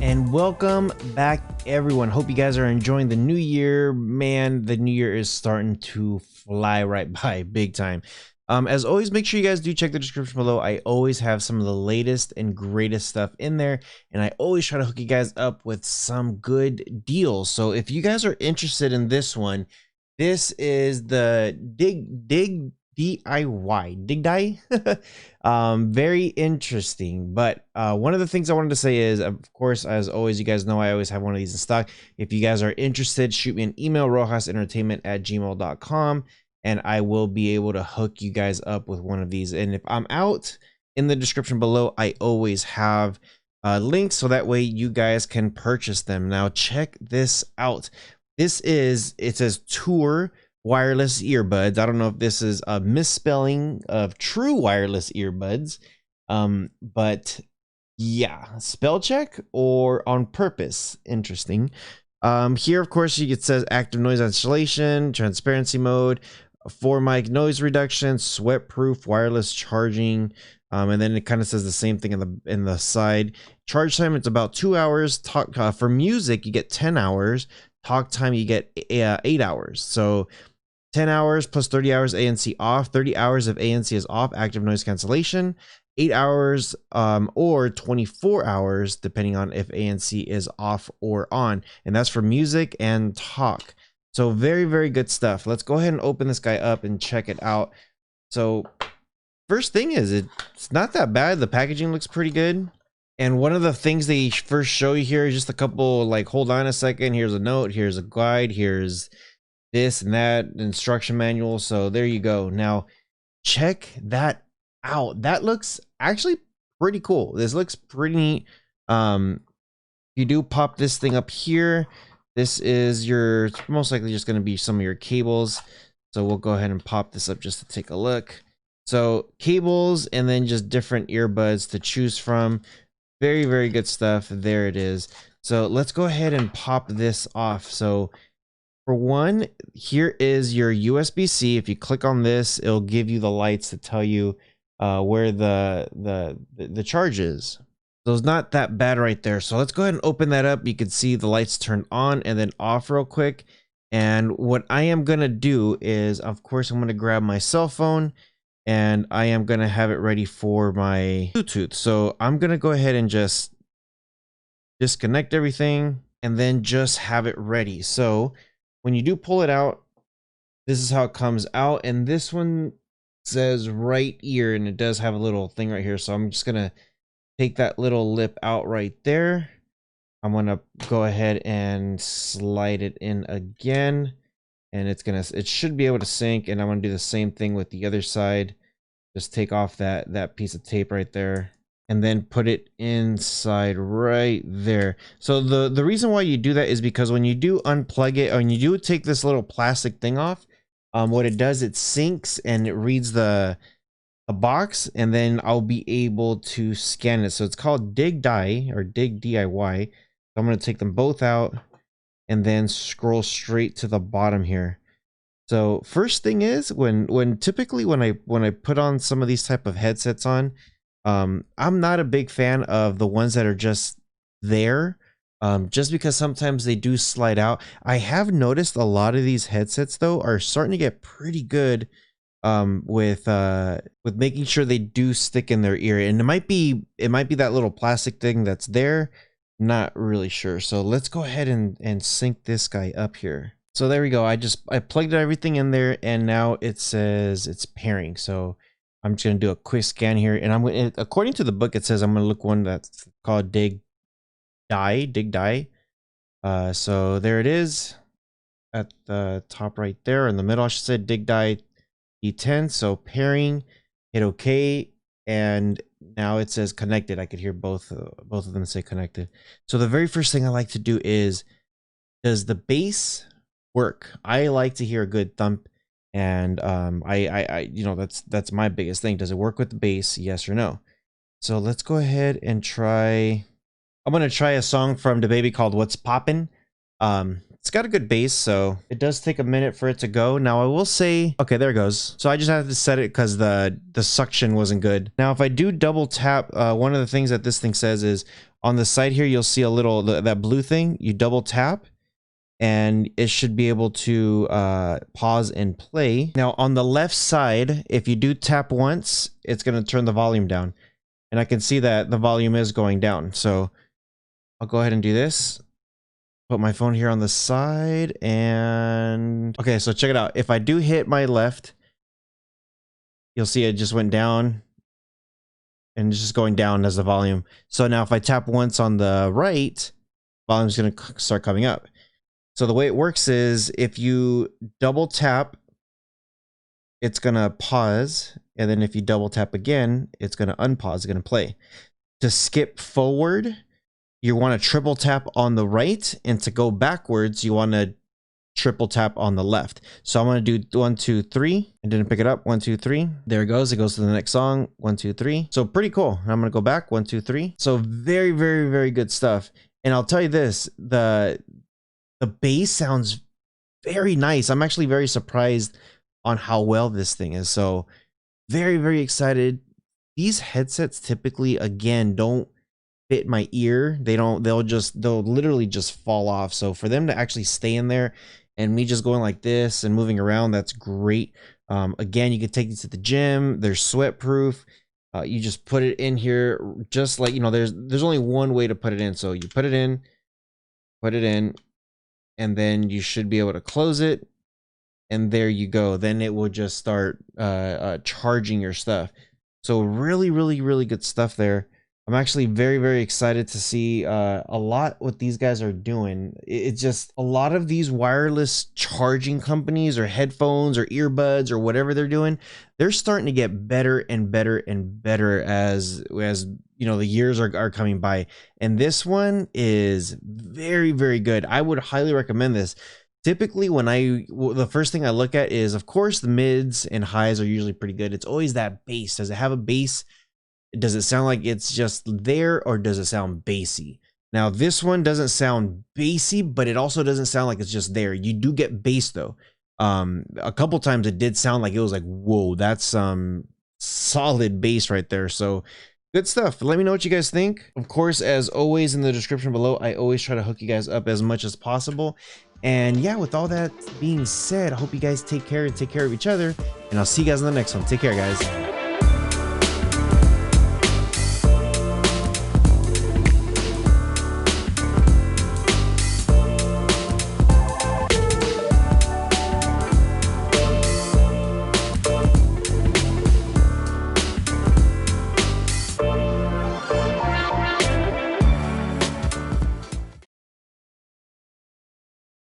And welcome back, everyone. Hope you guys are enjoying the new year. Man, the new year is starting to fly right by big time. As always, make sure you guys do check the description below. I always have some of the latest and greatest stuff in there, and I always try to hook you guys up with some good deals. So if you guys are interested in this one, this is the Digdiy Digdiy. Very interesting. But one of the things I wanted to say is, of course, as always, you guys know I always have one of these in stock. If you guys are interested, shoot me an email, rohasentertainment@gmail.com, and I will be able to hook you guys up with one of these. And if I'm out, in the description below, I always have links, so that way you guys can purchase them. Now check this out. It says Tour wireless earbuds. I don't know if this is a misspelling of true wireless earbuds, but yeah, spell check or on purpose. Interesting. Here, of course, it says active noise cancellation, transparency mode, 4 mic noise reduction, sweat proof, wireless charging. And then it kind of says the same thing in the side. Charge time, it's about 2 hours. Talk for music, you get 10 hours. Talk time, you get 8 hours. So 10 hours plus 30 hours ANC off. 30 hours if ANC is off, active noise cancellation. 8 hours or 24 hours depending on if ANC is off or on. And that's for music and talk. So very, very good stuff. Let's go ahead and open this guy up and check it out. So first thing is, it's not that bad. The packaging looks pretty good. And one of the things they first show you here is just a couple, like, hold on a second, here's a note, here's a guide, here's this and that instruction manual. So there you go. Now check that out. That looks actually pretty cool. This looks pretty neat. You do pop this thing up here. This is it's most likely just going to be some of your cables. So we'll go ahead and pop this up just to take a look. So cables and then just different earbuds to choose from. Very, very good stuff. There it is. So let's go ahead and pop this off. So for one, here is your USB-C. If you click on this, it'll give you the lights to tell you where the charge is. So it's not that bad right there. So let's go ahead and open that up. You can see the lights turn on and then off real quick. And what I am going to do is, of course, I'm going to grab my cell phone and I am going to have it ready for my Bluetooth. So I'm going to go ahead and just disconnect everything and then just have it ready. So when you do pull it out, this is how it comes out. And this one says right ear, and it does have a little thing right here. So I'm just going to take that little lip out right there. I'm going to go ahead and slide it in again. And it should be able to sync. And I'm going to do the same thing with the other side. Just take off that piece of tape right there and then put it inside right there. So the reason why you do that is because when you do unplug it, or when you do take this little plastic thing off, what it does, it syncs and it reads the box, and then I'll be able to scan it. So it's called Digdiy or Digdiy. So I'm going to take them both out and then scroll straight to the bottom here. So first thing is, typically when I put on some of these type of headsets on, I'm not a big fan of the ones that are just there, just because sometimes they do slide out. I have noticed a lot of these headsets though are starting to get pretty good with making sure they do stick in their ear, and it might be that little plastic thing that's there. Not really sure. So let's go ahead and sync this guy up here. So there we go. I plugged everything in there, and now it says it's pairing. So I'm just gonna do a quick scan here, and according to the book, it says I'm gonna look one that's called Digdiy. So there it is at the top right there, in the middle, I should say, Digdiy D10. So pairing, hit OK, and now it says connected. I could hear both of them say connected. So the very first thing I like to do is, does the bass work? I like to hear a good thump, and I you know, that's my biggest thing. Does it work with the bass? Yes or no? So let's go ahead and try. I'm gonna try a song from the baby called What's Poppin'. It's got a good bass, so it does take a minute for it to go. Now I will say, okay, there it goes. So I just had to set it because the suction wasn't good. Now if I do double tap, one of the things that this thing says is on the side here, you'll see a little, that blue thing, you double tap and it should be able to pause and play. Now on the left side, if you do tap once, it's gonna turn the volume down. And I can see that the volume is going down. So I'll go ahead and do this. Put my phone here on the side and okay, so check it out. If I do hit my left, you'll see it just went down and it's just going down as the volume. So now if I tap once on the right, volume's gonna start coming up. So the way it works is if you double tap, it's gonna pause. And then if you double tap again, it's gonna unpause, it's gonna play. To skip forward, you want to triple tap on the right, and to go backwards, you want to triple tap on the left. So I'm going to do 1, 2, 3. I didn't pick it up. 1, 2, 3. There it goes. It goes to the next song. 1, 2, 3. So pretty cool. I'm going to go back. 1, 2, 3. So very, very, very good stuff. And I'll tell you this, the bass sounds very nice. I'm actually very surprised on how well this thing is. So very, very excited. These headsets typically, again, don't fit my ear. They'll literally just fall off. So for them to actually stay in there and me just going like this and moving around, that's great. Again, you can take these to the gym. They're sweat proof. You just put it in here, just like, you know, there's only one way to put it in. So you put it in, and then you should be able to close it. And there you go. Then it will just start charging your stuff. So really, really, really good stuff there. I'm actually very, very excited to see a lot what these guys are doing. It's just a lot of these wireless charging companies or headphones or earbuds or whatever they're doing, they're starting to get better and better and better as you know, the years are coming by. And this one is very, very good. I would highly recommend this. Typically when the first thing I look at is, of course, the mids and highs are usually pretty good. It's always that bass. Does it have a bass? Does it sound like it's just there, or does it sound bassy? Now this one doesn't sound bassy, but it also doesn't sound like it's just there. You do get bass though. A couple times it did sound like it was like, whoa, that's some solid bass right there. So good stuff. Let me know what you guys think. Of course, as always, in the description below, I always try to hook you guys up as much as possible. And yeah, with all that being said, I hope you guys take care and take care of each other, and I'll see you guys in the next one. Take care, guys.